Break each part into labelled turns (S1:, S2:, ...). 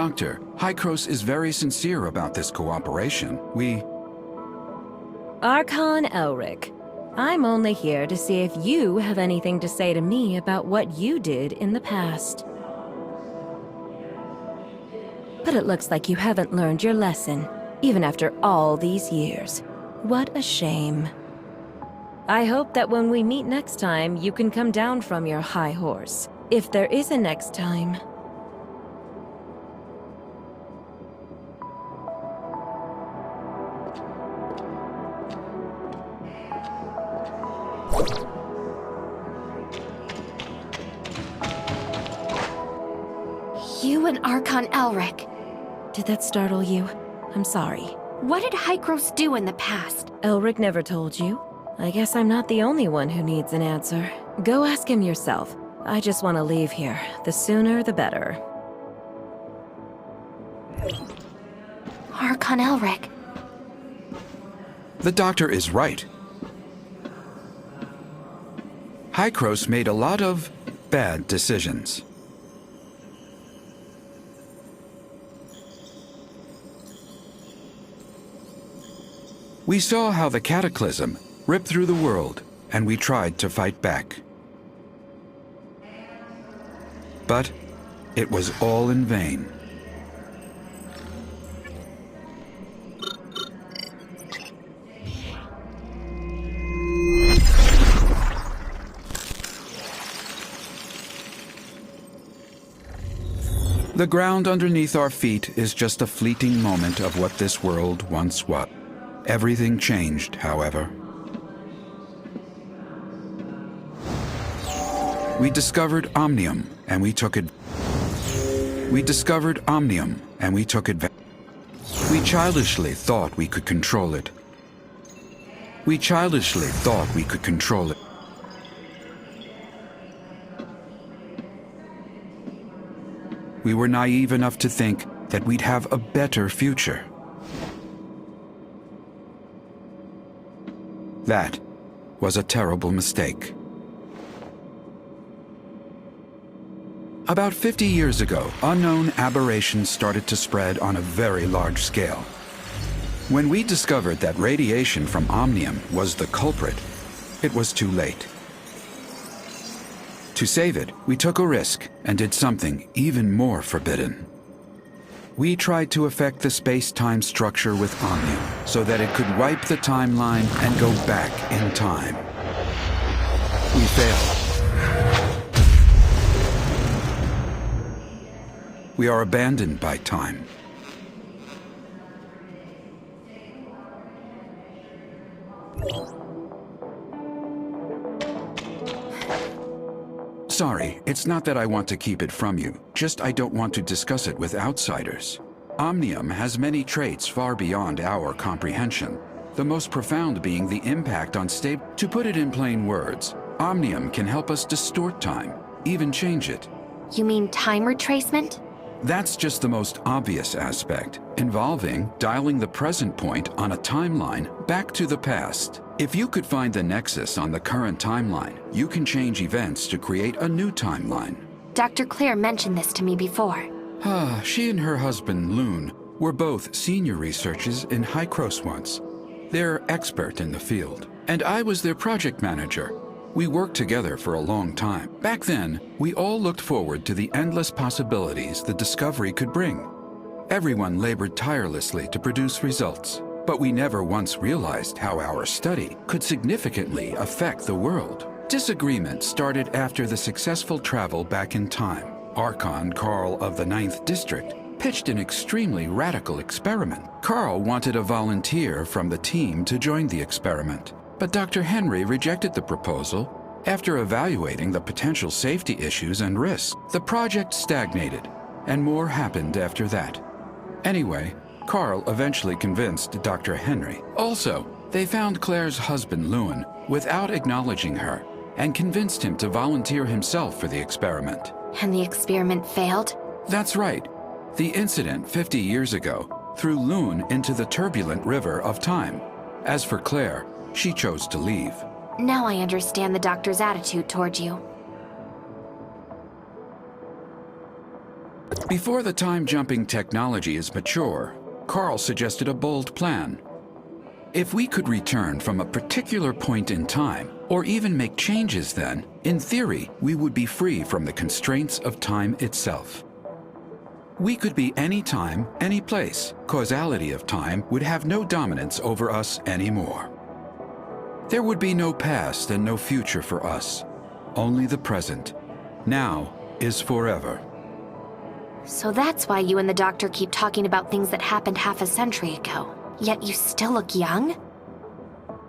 S1: Doctor, Hykros is very sincere about this cooperation.
S2: Archon Elric, I'm only here to see if you have anything to say to me about what you did in the past. But it looks like you haven't learned your lesson, even after all these years. What a shame. I hope that when we meet next time, you can come down from your high horse. If there is a next time.
S3: You and Archon Elric.
S2: Did that startle you? I'm sorry.
S3: What did Hykros do in the past?
S2: Elric never told you. I guess I'm not the only one who needs an answer. Go ask him yourself. I just want to leave here. The sooner, the better.
S3: Archon Elric.
S1: The Doctor is right. Hykros made a lot of bad decisions. We saw how the Cataclysm ripped through the world, and we tried to fight back. But it was all in vain. The ground underneath our feet is just a fleeting moment of what this world once was. Everything changed, however. We discovered Omnium, and we took it. We discovered Omnium, and we took advantage. We childishly thought we could control it. We childishly thought we could control it. We were naive enough to think that we'd have a better future. That was a terrible mistake. About 50 years ago, unknown aberrations started to spread on a very large scale. When we discovered that radiation from Omnium was the culprit, it was too late. To save it, we took a risk and did something even more forbidden. We tried to affect the space-time structure with Omnium so that it could wipe the timeline and go back in time. We failed. We are abandoned by time. Sorry, it's not that I want to keep it from you, just I don't want to discuss it with outsiders. Omnium has many traits far beyond our comprehension, the most profound being the impact on To put it in plain words, Omnium can help us distort time, even change it.
S3: You mean time retracement?
S1: That's just the most obvious aspect, involving dialing the present point on a timeline back to the past. If you could find the nexus on the current timeline, you can change events to create a new timeline.
S3: Dr. Claire mentioned this to me before.
S1: She and her husband, Lune, were both senior researchers in Hykros once. They're expert in the field, and I was their project manager. We worked together for a long time. Back then, we all looked forward to the endless possibilities the discovery could bring. Everyone labored tirelessly to produce results, but we never once realized how our study could significantly affect the world. Disagreement started after the successful travel back in time. Archon Carl of the 9th District pitched an extremely radical experiment. Carl wanted a volunteer from the team to join the experiment. But Dr. Henry rejected the proposal after evaluating the potential safety issues and risks. The project stagnated, and more happened after that. Anyway, Carl eventually convinced Dr. Henry. Also, they found Claire's husband, Lune, without acknowledging her, and convinced him to volunteer himself for the experiment.
S3: And the experiment failed?
S1: That's right. The incident 50 years ago threw Lune into the turbulent river of time. As for Claire, she chose to leave.
S3: Now I understand the doctor's attitude toward you.
S1: Before the time-jumping technology is mature, Carl suggested a bold plan. If we could return from a particular point in time, or even make changes then, in theory, we would be free from the constraints of time itself. We could be any time, any place. Causality of time would have no dominance over us anymore. There would be no past and no future for us, only the present. Now is forever.
S3: So that's why you and the doctor keep talking about things that happened half a century ago. Yet you still look young?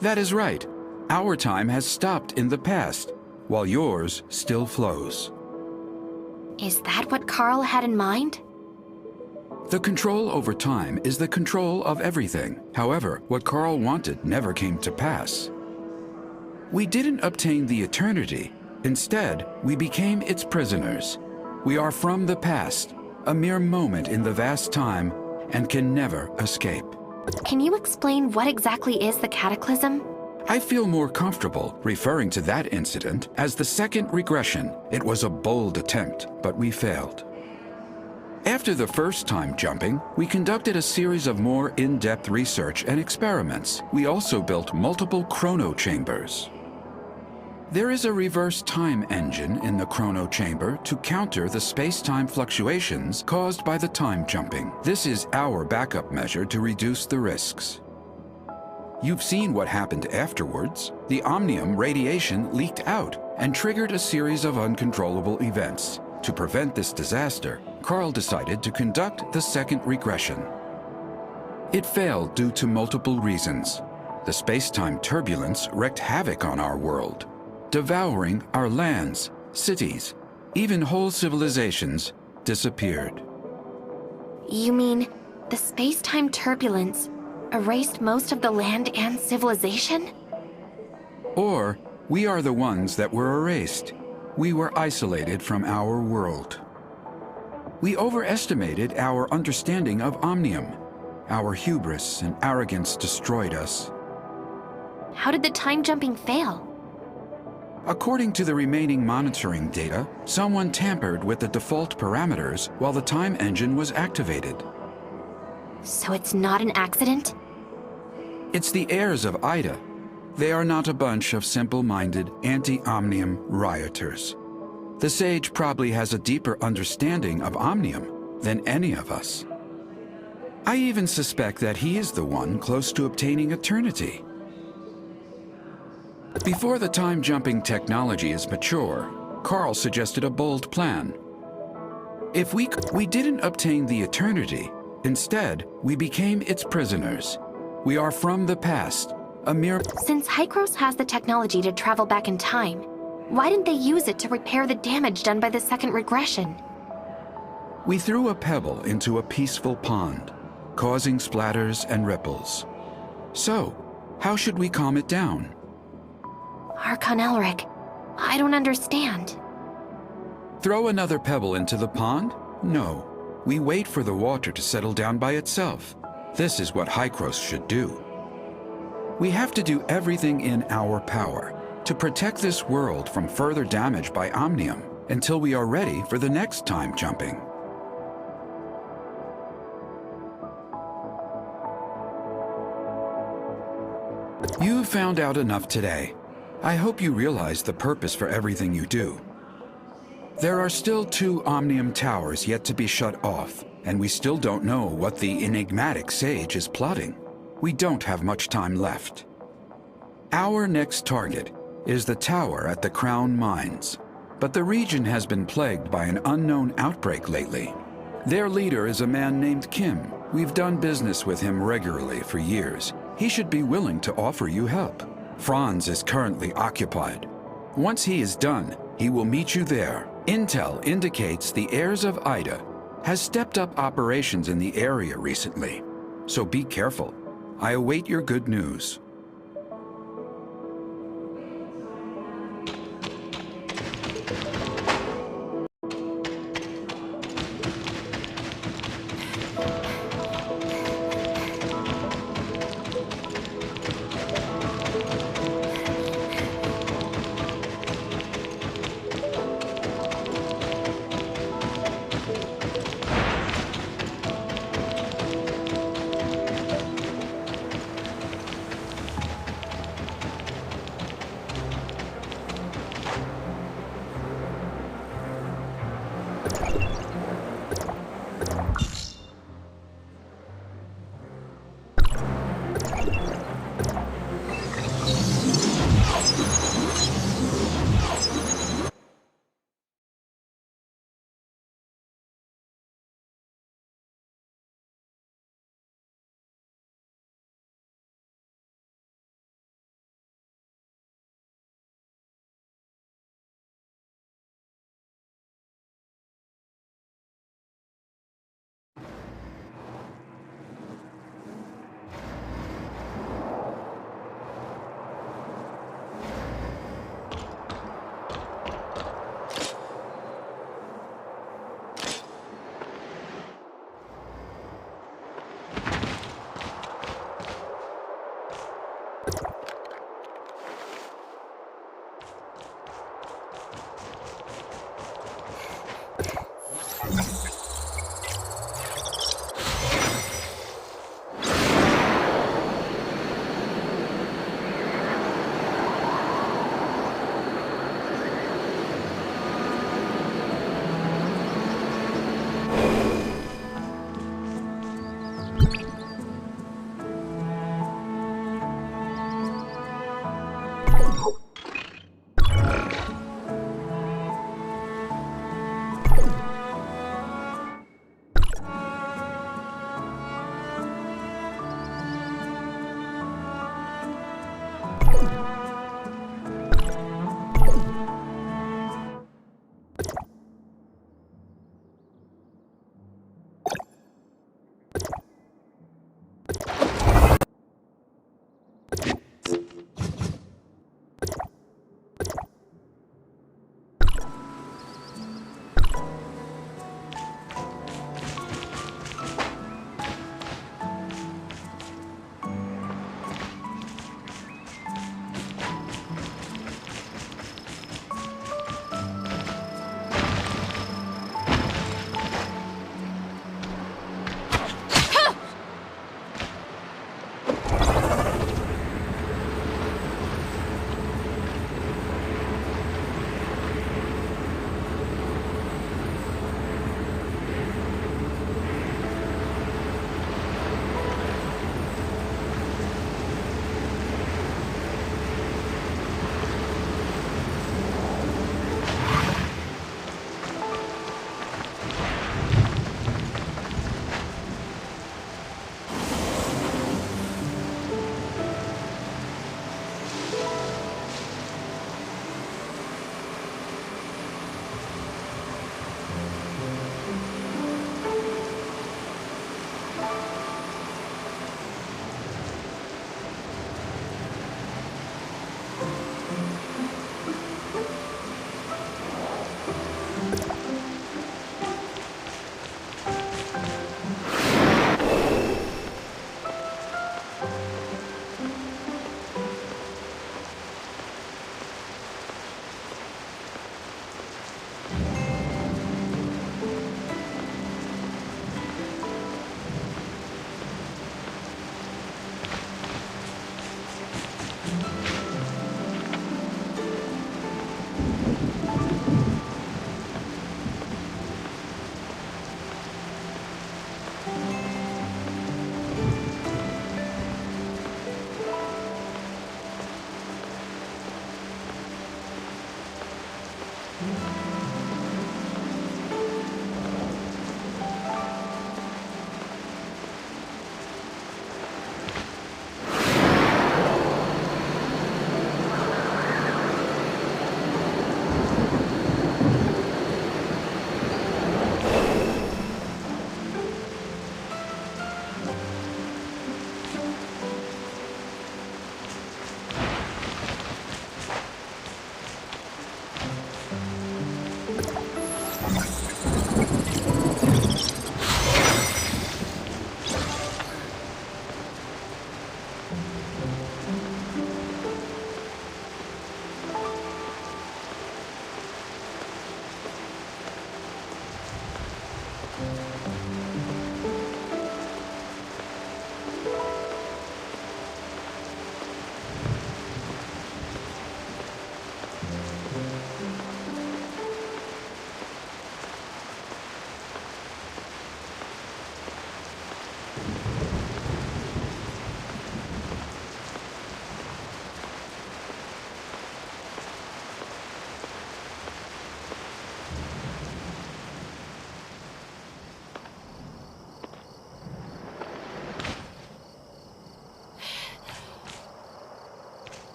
S1: That is right. Our time has stopped in the past, while yours still flows.
S3: Is that what Carl had in mind?
S1: The control over time is the control of everything. However, what Carl wanted never came to pass. We didn't obtain the eternity. Instead, we became its prisoners. We are from the past, a mere moment in the vast time, and can never escape.
S3: Can you explain what exactly is the cataclysm?
S1: I feel more comfortable referring to that incident as the second regression. It was a bold attempt, but we failed. After the first time jumping, we conducted a series of more in-depth research and experiments. We also built multiple chrono chambers. There is a reverse time engine in the chrono chamber to counter the space-time fluctuations caused by the time jumping. This is our backup measure to reduce the risks. You've seen what happened afterwards. The omnium radiation leaked out and triggered a series of uncontrollable events. To prevent this disaster, Carl decided to conduct the second regression. It failed due to multiple reasons. The space-time turbulence wreaked havoc on our world, devouring our lands, cities, even whole civilizations disappeared.
S3: You mean the space-time turbulence erased most of the land and civilization?
S1: Or we are the ones that were erased. We were isolated from our world. We overestimated our understanding of omnium. Our hubris and arrogance destroyed us.
S3: How did the time jumping fail?
S1: According to the remaining monitoring data, someone tampered with the default parameters while the time engine was activated.
S3: So it's not an accident?
S1: It's the heirs of Ida. They are not a bunch of simple-minded, anti-omnium rioters. The sage probably has a deeper understanding of omnium than any of us. I even suspect that he is the one close to obtaining eternity. Before the time-jumping technology is mature, Carl suggested a bold plan. If we didn't obtain the eternity. Instead, we became its prisoners. We are from the past, a mere...
S3: Since Hykros has the technology to travel back in time, why didn't they use it to repair the damage done by the second regression?
S1: We threw a pebble into a peaceful pond, causing splatters and ripples. So, how should we calm it down?
S3: Archon Elric, I don't understand.
S1: Throw another pebble into the pond? No. We wait for the water to settle down by itself. This is what Hykros should do. We have to do everything in our power to protect this world from further damage by omnium until we are ready for the next time jumping. You've found out enough today. I hope you realize the purpose for everything you do. There are still 2 Omnium towers yet to be shut off, and we still don't know what the enigmatic sage is plotting. We don't have much time left. Our next target is the tower at the Crown Mines, but the region has been plagued by an unknown outbreak lately. Their leader is a man named Kim. We've done business with him regularly for years. He should be willing to offer you help. Franz is currently occupied. Once he is done, he will meet you there. Intel indicates the heirs of Ida has stepped up operations in the area recently, so be careful. I await your good news.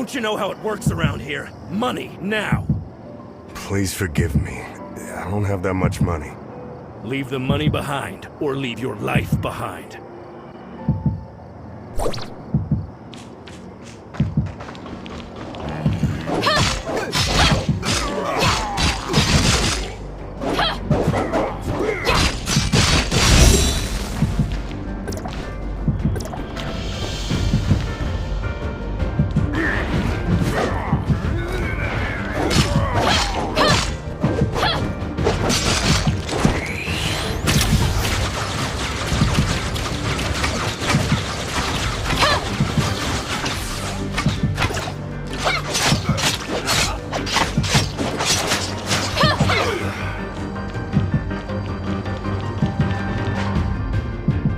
S4: Don't you know how it works around here? Money, now!
S5: Please forgive me. I don't have that much money.
S4: Leave the money behind, or leave your life behind.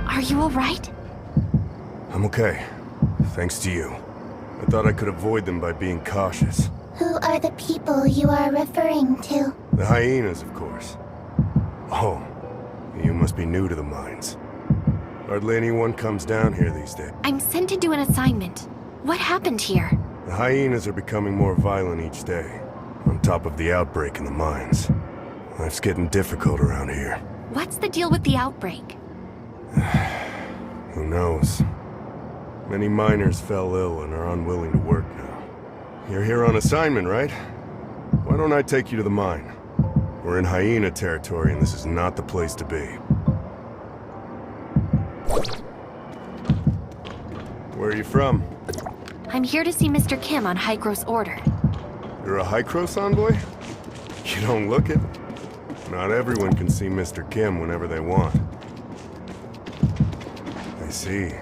S3: Are you alright?
S5: I'm okay. Thanks to you. I thought I could avoid them by being cautious.
S6: Who are the people you are referring to?
S5: The hyenas, of course. Oh, you must be new to the mines. Hardly anyone comes down here these days.
S3: I'm sent to do an assignment. What happened here?
S5: The hyenas are becoming more violent each day, on top of the outbreak in the mines. Life's getting difficult around here.
S3: What's the deal with the outbreak?
S5: Who knows? Many miners fell ill and are unwilling to work now. You're here on assignment, right? Why don't I take you to the mine? We're in hyena territory and this is not the place to be. Where are you from?
S3: I'm here to see Mr. Kim on Hykros order.
S5: You're a Hykros envoy? You don't look it. Not everyone can see Mr. Kim whenever they want. I see.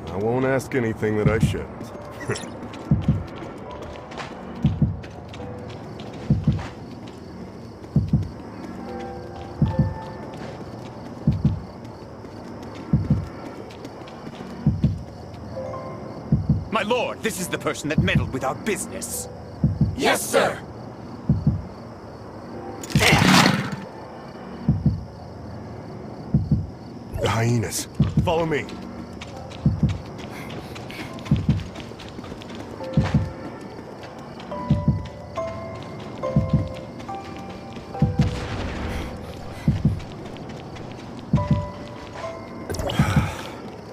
S5: I won't ask anything that I shouldn't.
S7: My lord, this is the person that meddled with our business.
S4: Yes, sir!
S5: The hyenas. Follow me.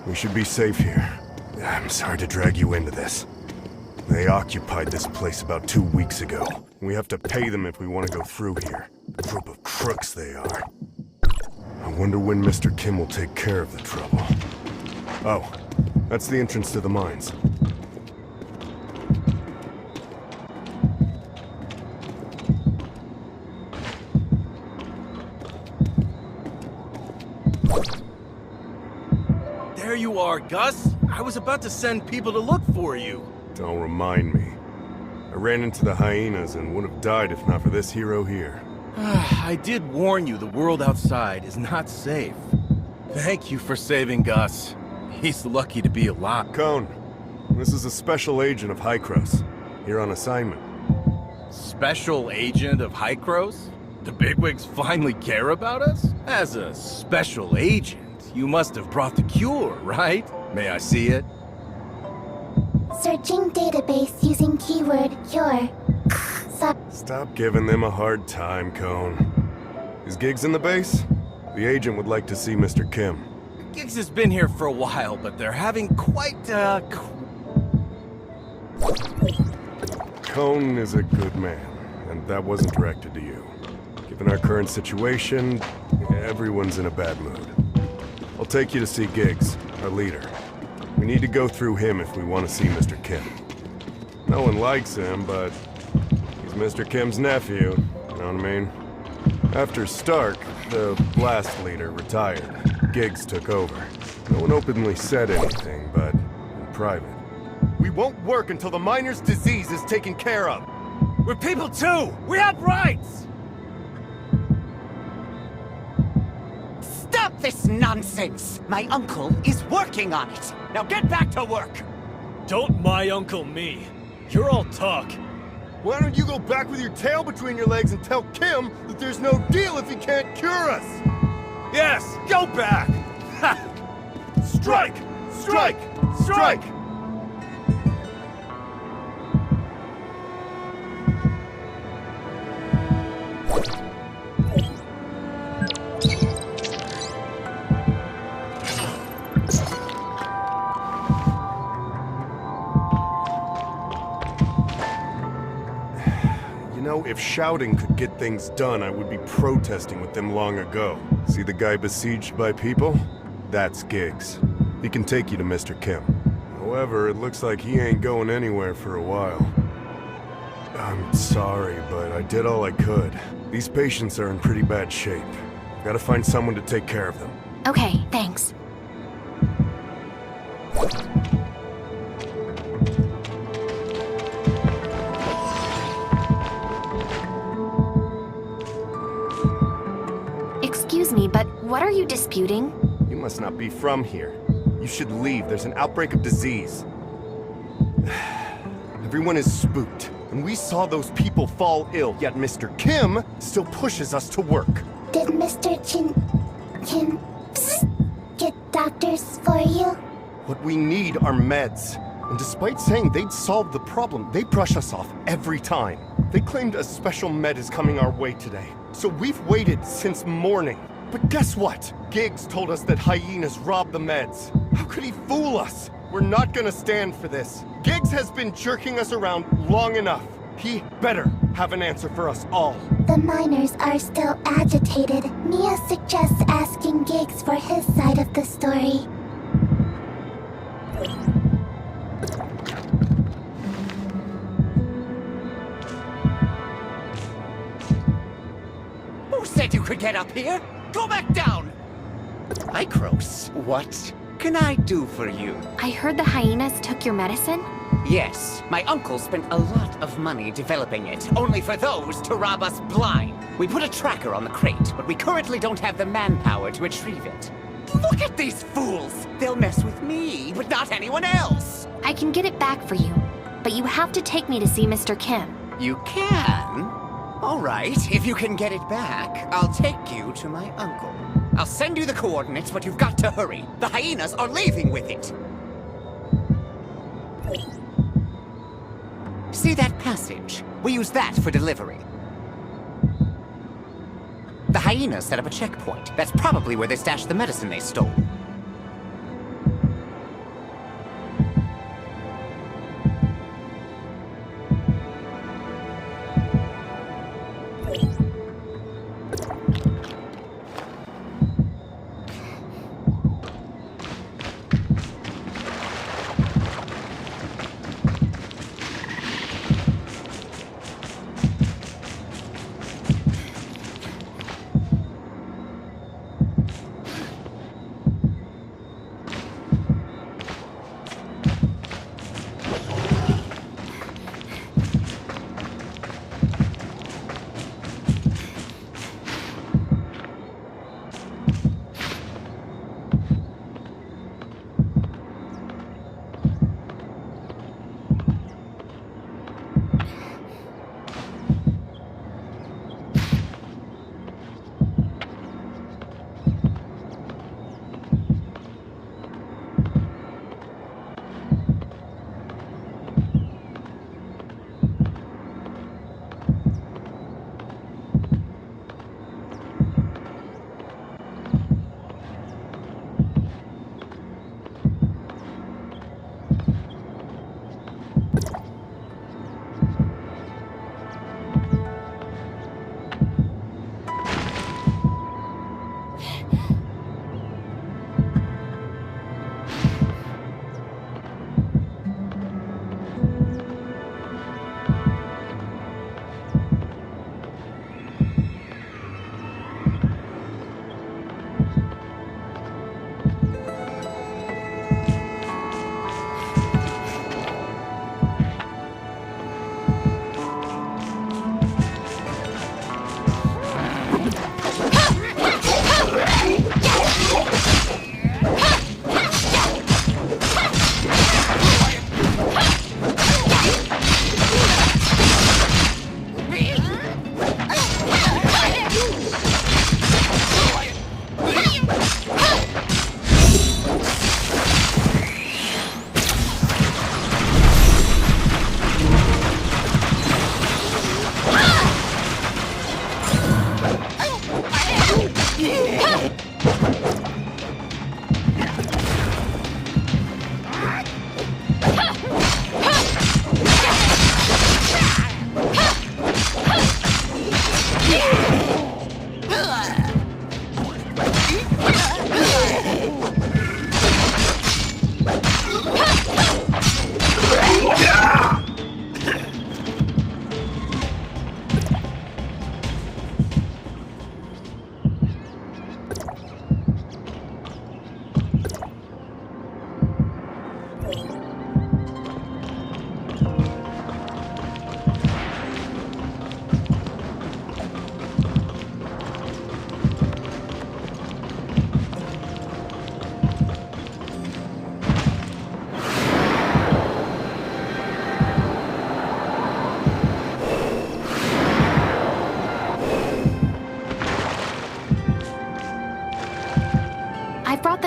S5: We should be safe here. I'm sorry to drag you into this. They occupied this place about 2 weeks ago. We have to pay them if we want to go through here. A group of crooks they are. I wonder when Mr. Kim will take care of the trouble. Oh, that's the entrance to the mines.
S4: There you are, Gus. I was about to send people to look for you.
S5: Don't remind me. I ran into the hyenas and would have died if not for this hero here.
S4: I did warn you the world outside is not safe. Thank you for saving Gus. He's lucky to be alive.
S5: Cone, this is a special agent of Hykros, here on assignment.
S4: Special agent of Hykros? The bigwigs finally care about us? As a special agent, you must have brought the cure, right? May I see it?
S6: Searching database using keyword cure.
S5: Stop giving them a hard time, Cone. Is Giggs in the base? The agent would like to see Mr. Kim.
S4: Giggs has been here for a while, but they're having quite
S5: Cone is a good man, and that wasn't directed to you. Given our current situation, everyone's in a bad mood. I'll take you to see Giggs, our leader. We need to go through him if we want to see Mr. Kim. No one likes him, but he's Mr. Kim's nephew, you know what I mean? After Stark, the blast leader, retired, Giggs took over. No one openly said anything, but in private. We won't work until the miner's disease is taken care of.
S4: We're people too! We have rights!
S7: Stop this nonsense! My uncle is working on it. Now get back to work!
S4: Don't my uncle me. You're all talk.
S5: Why don't you go back with your tail between your legs and tell Kim that there's no deal if he can't cure us?
S4: Yes, go back! Ha!
S5: Strike! Strike! Strike! If shouting could get things done, I would be protesting with them long ago. See the guy besieged by people? That's Giggs. He can take you to Mr. Kim. However, it looks like he ain't going anywhere for a while. I'm sorry, but I did all I could. These patients are in pretty bad shape. Gotta find someone to take care of them.
S3: Okay, thanks. Excuse me, but what are you disputing?
S5: You must not be from here. You should leave. There's an outbreak of disease. Everyone is spooked, and we saw those people fall ill, yet Mr. Kim still pushes us to work.
S6: Did Mr. Kim get doctors for you?
S5: What we need are meds. And despite saying they'd solve the problem, they brush us off every time. They claimed a special med is coming our way today. So we've waited since morning. But guess what? Giggs told us that hyenas robbed the meds. How could he fool us? We're not gonna stand for this. Giggs has been jerking us around long enough. He better have an answer for us all.
S6: The miners are still agitated. Mia suggests asking Giggs for his side of the story.
S7: Who said you could get up here? Go back down! Micros, what can I do for you?
S3: I heard the hyenas took your medicine?
S7: Yes, my uncle spent a lot of money developing it, only for those to rob us blind. We put a tracker on the crate, but we currently don't have the manpower to retrieve it. Look at these fools! They'll mess with me, but not anyone else!
S3: I can get it back for you, but you have to take me to see Mr. Kim.
S7: You can? All right, if you can get it back, I'll take you to my uncle. I'll send you the coordinates, but you've got to hurry. The hyenas are leaving with it. See that passage? We use that for delivery. The hyenas set up a checkpoint. That's probably where they stashed the medicine they stole.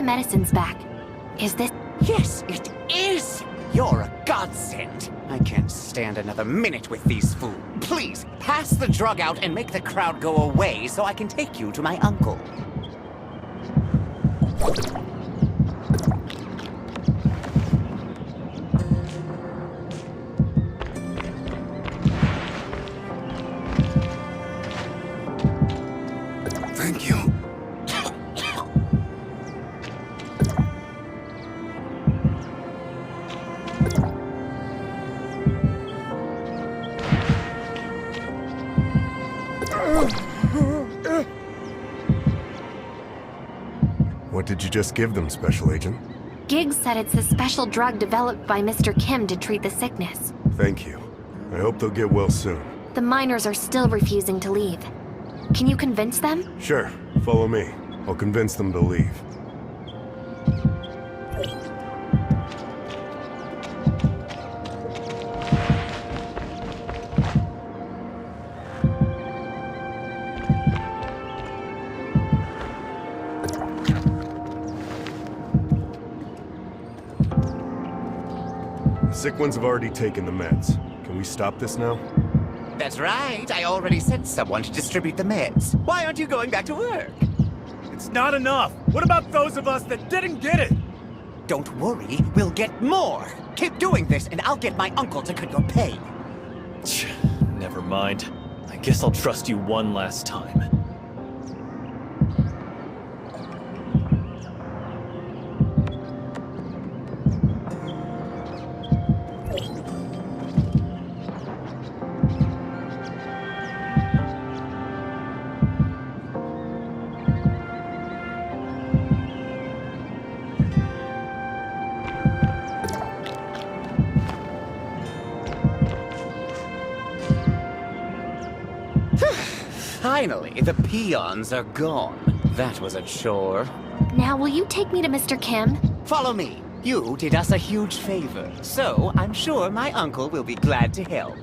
S3: medicine's back. Is this...
S7: Yes, it is! You're a godsend. I can't stand another minute with these fools. Please, pass the drug out and make the crowd go away so I can take you to my uncle.
S5: Thank you. What did you just give them, Special Agent?
S3: Giggs said it's a special drug developed by Mr. Kim to treat the sickness.
S5: Thank you. I hope they'll get well soon.
S3: The miners are still refusing to leave. Can you convince them?
S5: Sure, follow me. I'll convince them to leave. The sick ones have already taken the meds. Can we stop this now?
S7: That's right. I already sent someone to distribute the meds. Why aren't you going back to work?
S8: It's not enough. What about those of us that didn't get it?
S7: Don't worry, we'll get more. Keep doing this and I'll get my uncle to cut your pay.
S8: Never mind. I guess I'll trust you one last time.
S7: Finally, the peons are gone. That was a chore.
S3: Now, will you take me to Mr. Kim?
S7: Follow me. You did us a huge favor, so I'm sure my uncle will be glad to help.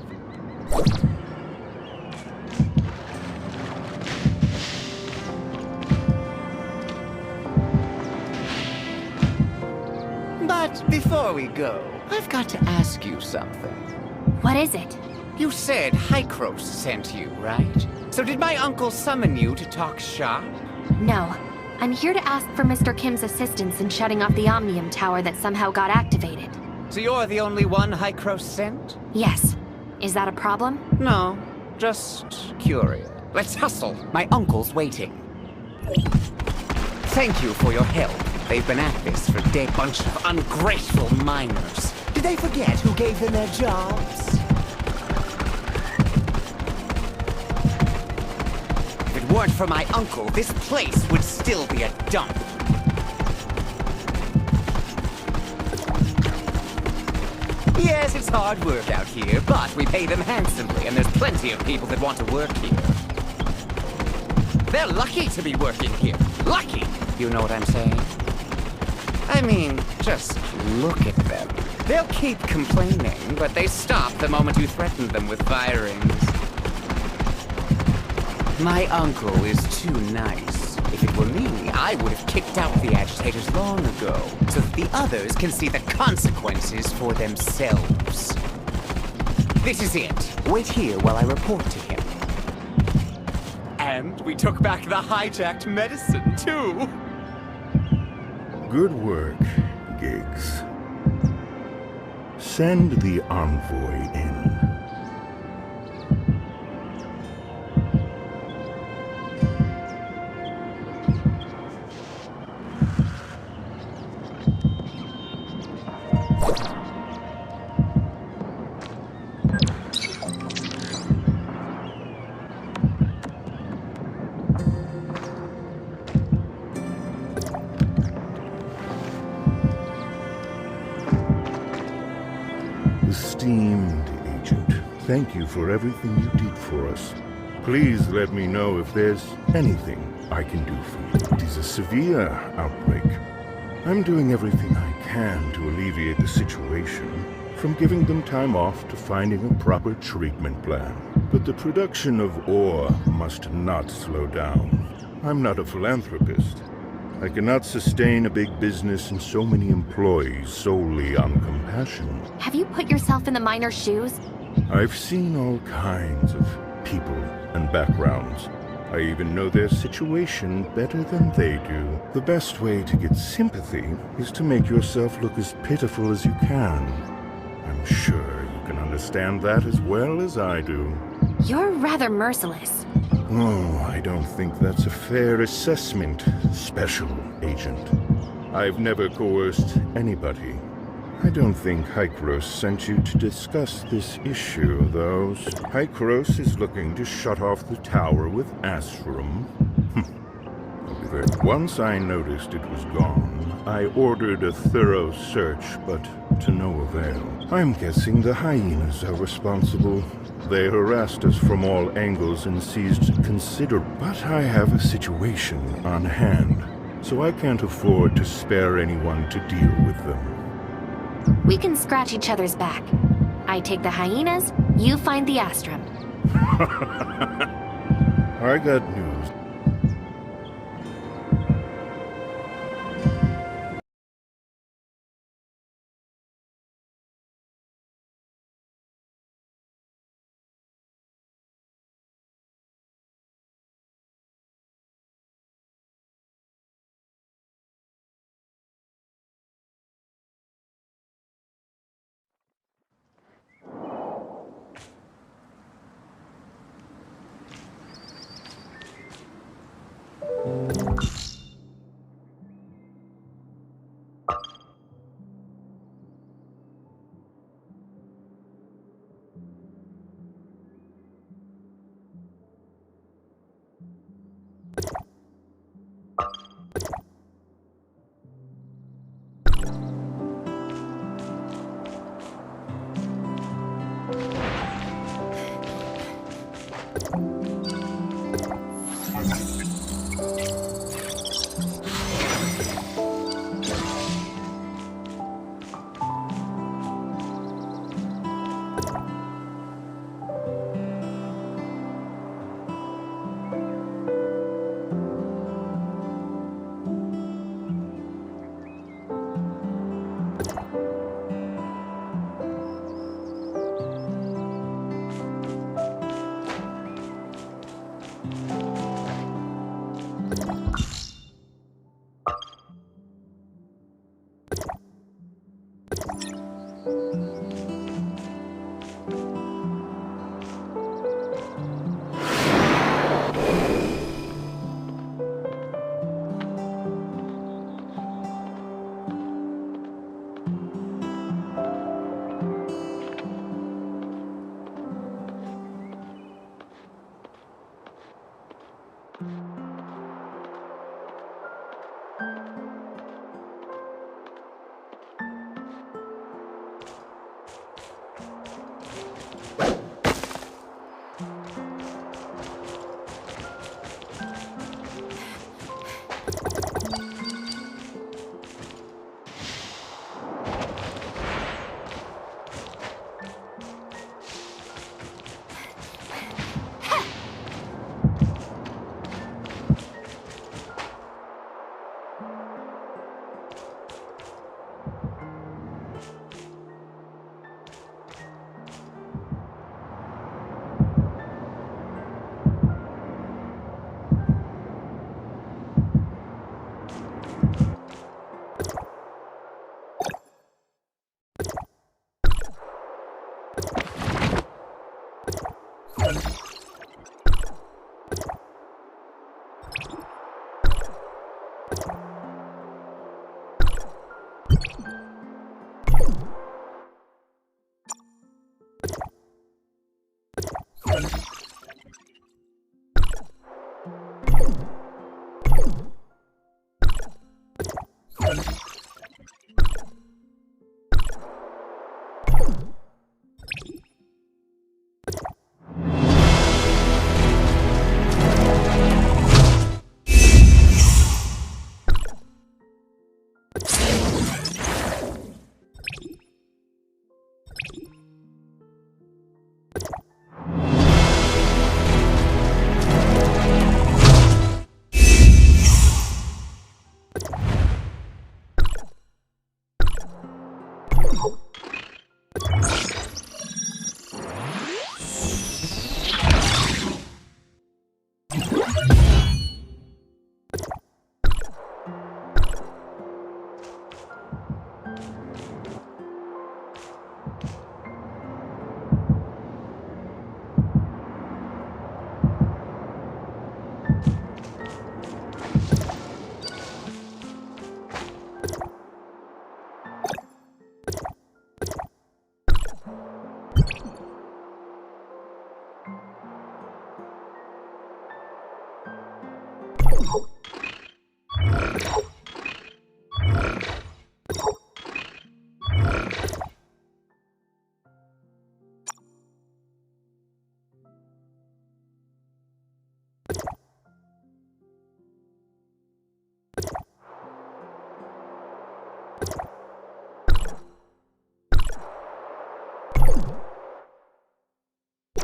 S7: But before we go, I've got to ask you something.
S3: What is it?
S7: You said Hykros sent you, right? So did my uncle summon you to talk shop?
S3: No. I'm here to ask for Mr. Kim's assistance in shutting off the Omnium Tower that somehow got activated.
S7: So you're the only one Hykros sent?
S3: Yes. Is that a problem?
S7: No, just curious. Let's hustle. My uncle's waiting. Thank you for your help. They've been at this for a day, bunch of ungrateful miners. Did they forget who gave them their jobs? If it weren't for my uncle, this place would still be a dump. Yes, it's hard work out here, but we pay them handsomely, and there's plenty of people that want to work here. They're lucky to be working here. Lucky! You know what I'm saying? I mean, just look at them. They'll keep complaining, but they stop the moment you threaten them with firings. My uncle is too nice. If it were me, I would have kicked out the agitators long ago, so that the others can see the consequences for themselves. This is it. Wait here while I report to him. And we took back the hijacked medicine, too.
S9: Good work, Giggs. Send the envoy in. Esteemed Agent, thank you for everything you did for us. Please let me know if there's anything I can do for you. It is a severe outbreak. I'm doing everything I can to alleviate the situation, from giving them time off to finding a proper treatment plan. But the production of ore must not slow down. I'm not a philanthropist. I cannot sustain a big business and so many employees solely on compassion.
S3: Have you put yourself in the miner's shoes?
S9: I've seen all kinds of people and backgrounds. I even know their situation better than they do. The best way to get sympathy is to make yourself look as pitiful as you can. I'm sure you can understand that as well as I do.
S3: You're rather merciless.
S9: Oh, I don't think that's a fair assessment, Special Agent. I've never coerced anybody. I don't think Hykros sent you to discuss this issue, though. Hykros is looking to shut off the tower with Astrum. Once I noticed it was gone, I ordered a thorough search, but to no avail. I'm guessing the hyenas are responsible. They harassed us from all angles and seized considerable. But I have a situation on hand, so I can't afford to spare anyone to deal with them.
S3: We can scratch each other's back. I take the hyenas, you find the Astrum.
S9: I got news.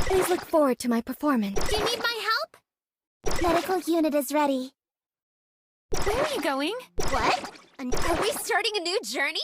S6: Please look forward to my performance.
S10: Do you need my help?
S6: Medical unit is ready.
S10: Where are you going? What? Are we starting a new journey?